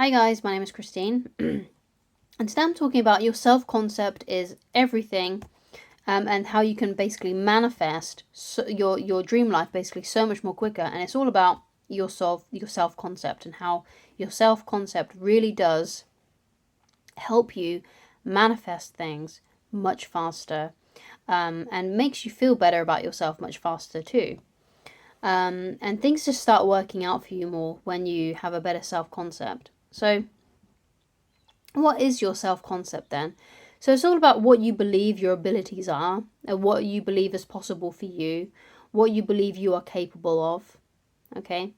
Hi guys, my name is Christine, and today I'm talking about your self-concept is everything, and how you can basically manifest your dream life basically so much more quicker. And it's all about your self-concept and how your self-concept really does help you manifest things much faster, and makes you feel better about yourself much faster too. And things just start working out for you more when you have a better self-concept. So what is your self-concept then? So it's all about what you believe your abilities are, and what you believe is possible for you, what you believe you are capable of. Okay,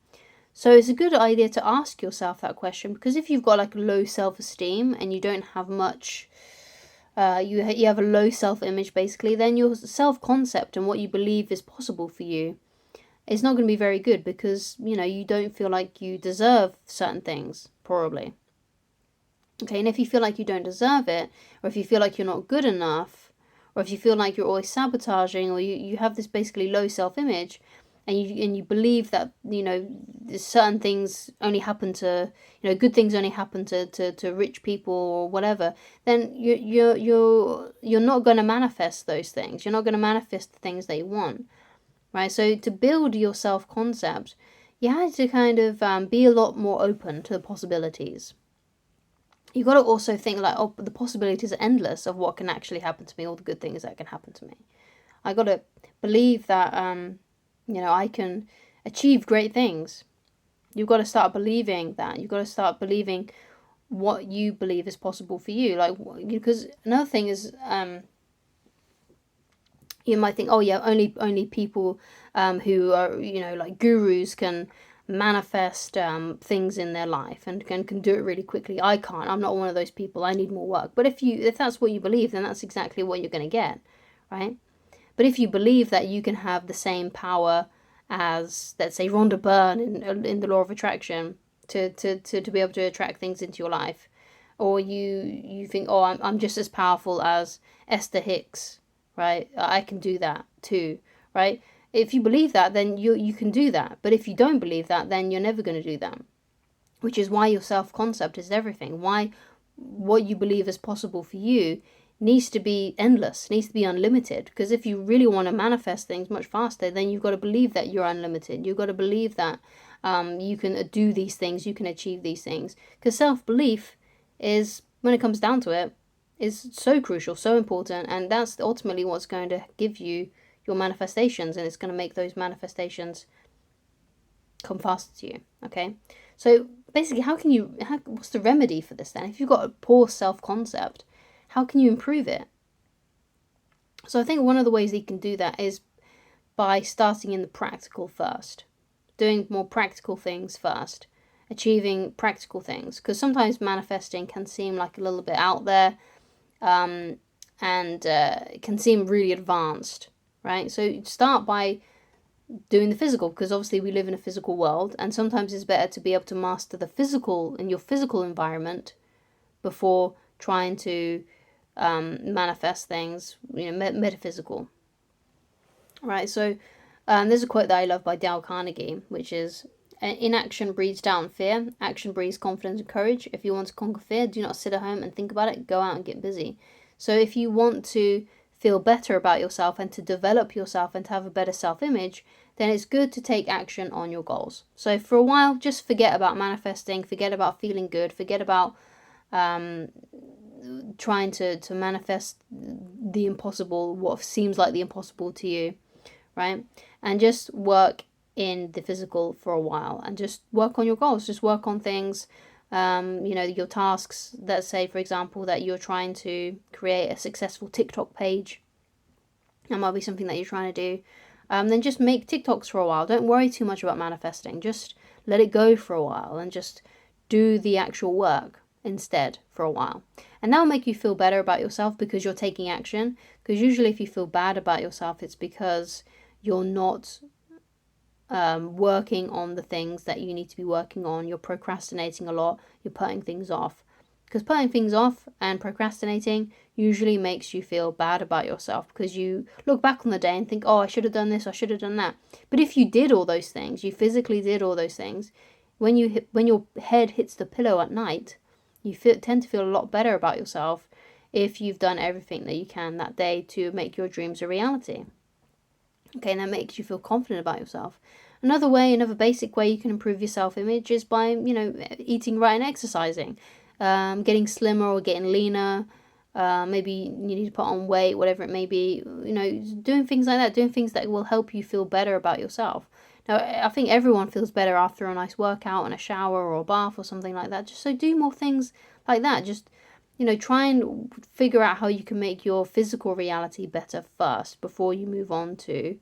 so it's a good idea to ask yourself that question, because if you've got like low self-esteem and you don't have much, you have a low self-image basically, then your self-concept and what you believe is possible for you is not going to be very good, because you don't feel like you deserve certain things probably. Okay, and if you feel like you don't deserve it, or if you feel like you're not good enough, or if you feel like you're always sabotaging, or you have this basically low self-image, and you believe that certain things only happen to good things only happen to rich people or whatever, then you're not going to manifest those things. You're not going to manifest the things that you want, right? So to build your self-concept, you have to kind of be a lot more open to the possibilities. You got to also think like, oh, the possibilities are endless of what can actually happen to me, all the good things that can happen to me. I got to believe that I can achieve great things. You've got to start believing that. You've got to start believing what you believe is possible for you. Like, because another thing is, you might think, oh yeah, only people who are like gurus can manifest things in their life and can do it really quickly. I can't. I'm not one of those people. I need more work. But if that's what you believe, then that's exactly what you're going to get, right? But if you believe that you can have the same power as, let's say, Rhonda Byrne in the Law of Attraction to be able to attract things into your life, or you think, oh, I'm just as powerful as Esther Hicks, right? I can do that too, right? If you believe that, then you can do that. But if you don't believe that, then you're never going to do that. Which is why your self-concept is everything. Why what you believe is possible for you needs to be endless, needs to be unlimited. Because if you really want to manifest things much faster, then you've got to believe that you're unlimited. You've got to believe that you can do these things, you can achieve these things. Because self-belief is, when it comes down to it, is so crucial, so important, and that's ultimately what's going to give you your manifestations, and it's going to make those manifestations come faster to you. Okay, so basically, what's the remedy for this then? If you've got a poor self-concept, how can you improve it? So I think one of the ways that you can do that is by starting in the practical first, doing more practical things first, achieving practical things, because sometimes manifesting can seem like a little bit out there, and it can seem really advanced, right? So start by doing the physical, because obviously we live in a physical world, and sometimes it's better to be able to master the physical in your physical environment before trying to manifest things, metaphysical, right? So there's a quote that I love by Dale Carnegie, which is, inaction breeds doubt and fear. Action breeds confidence and courage. If you want to conquer fear, do not sit at home and think about it. Go out and get busy. So if you want to feel better about yourself and to develop yourself and to have a better self-image, then it's good to take action on your goals. So for a while, just forget about manifesting, forget about feeling good, forget about trying to manifest the impossible, what seems like the impossible to you, right? And just work in the physical for a while, and just work on your goals. Just work on things, your tasks. Let's say, for example, that you're trying to create a successful TikTok page. That might be something that you're trying to do. Then just make TikToks for a while. Don't worry too much about manifesting. Just let it go for a while and just do the actual work instead for a while. And that will make you feel better about yourself, because you're taking action. Because usually if you feel bad about yourself, it's because you're not working on the things that you need to be working on. You're procrastinating a lot. You're putting things off. Because putting things off and procrastinating usually makes you feel bad about yourself, because you look back on the day and think, oh, I should have done this, I should have done that. But if you did all those things, you physically did all those things, when your head hits the pillow at night, you tend to feel a lot better about yourself if you've done everything that you can that day to make your dreams a reality. Okay, and that makes you feel confident about yourself. Another basic way you can improve your self-image is by, eating right and exercising. Getting slimmer or getting leaner. Maybe you need to put on weight, whatever it may be. Doing things like that, doing things that will help you feel better about yourself. Now, I think everyone feels better after a nice workout and a shower or a bath or something like that. Just so do more things like that. Just, try and figure out how you can make your physical reality better first before you move on to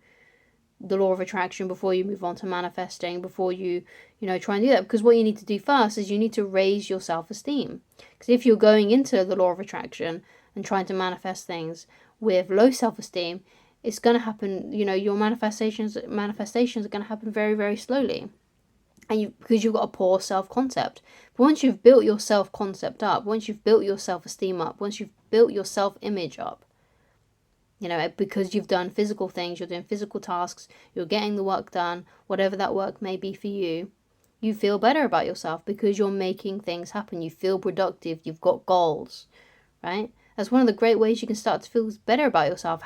the law of attraction, before you move on to manifesting, before you try and do that. Because what you need to do first is you need to raise your self-esteem. Because if you're going into the law of attraction and trying to manifest things with low self-esteem, it's going to happen, your manifestations are going to happen very, very slowly. And because you've got a poor self-concept. But once you've built your self-concept up, once you've built your self-esteem up, once you've built your self-image up, because you've done physical things, you're doing physical tasks, you're getting the work done, whatever that work may be for you, you feel better about yourself because you're making things happen. You feel productive. You've got goals, right? That's one of the great ways you can start to feel better about yourself.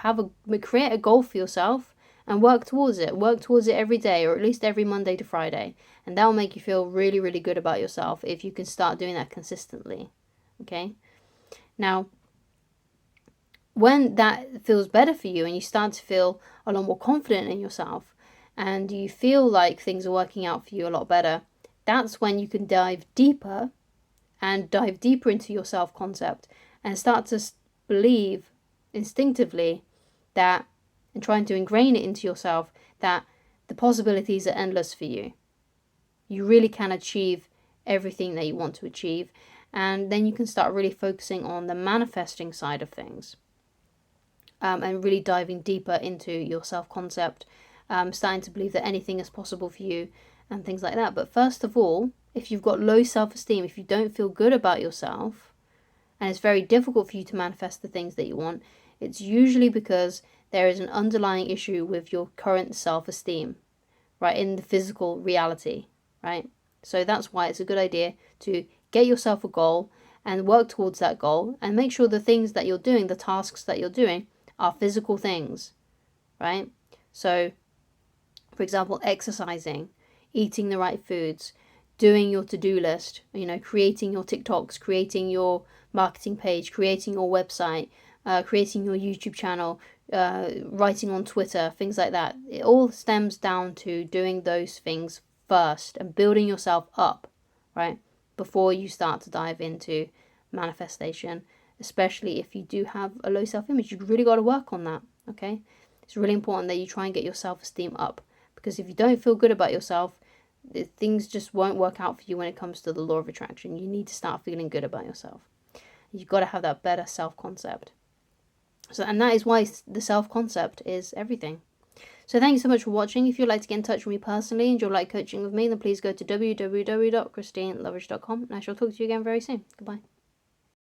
Create a goal for yourself and work towards it. Work towards it every day, or at least every Monday to Friday. And that will make you feel really, really good about yourself if you can start doing that consistently, okay? Now, when that feels better for you and you start to feel a lot more confident in yourself and you feel like things are working out for you a lot better, that's when you can dive deeper into your self-concept and start to believe instinctively that, and trying to ingrain it into yourself, that the possibilities are endless for you. You really can achieve everything that you want to achieve, and then you can start really focusing on the manifesting side of things. And really diving deeper into your self-concept, starting to believe that anything is possible for you and things like that. But first of all, if you've got low self-esteem, if you don't feel good about yourself, and it's very difficult for you to manifest the things that you want, it's usually because there is an underlying issue with your current self-esteem, right, in the physical reality, right? So that's why it's a good idea to get yourself a goal and work towards that goal and make sure the things that you're doing, the tasks that you're doing, are physical things, right? So, for example, exercising, eating the right foods, doing your to-do list, creating your TikToks, creating your marketing page, creating your website, creating your YouTube channel, writing on Twitter, things like that. It all stems down to doing those things first and building yourself up, right? Before you start to dive into manifestation, especially if you do have a low self-image. You've really got to work on that, okay? It's really important that you try and get your self-esteem up, because if you don't feel good about yourself, things just won't work out for you when it comes to the law of attraction. You need to start feeling good about yourself. You've got to have that better self-concept. And that is why the self-concept is everything. So thank you so much for watching. If you'd like to get in touch with me personally and you'd like coaching with me, then please go to www.christinelovers.com, and I shall talk to you again very soon. Goodbye.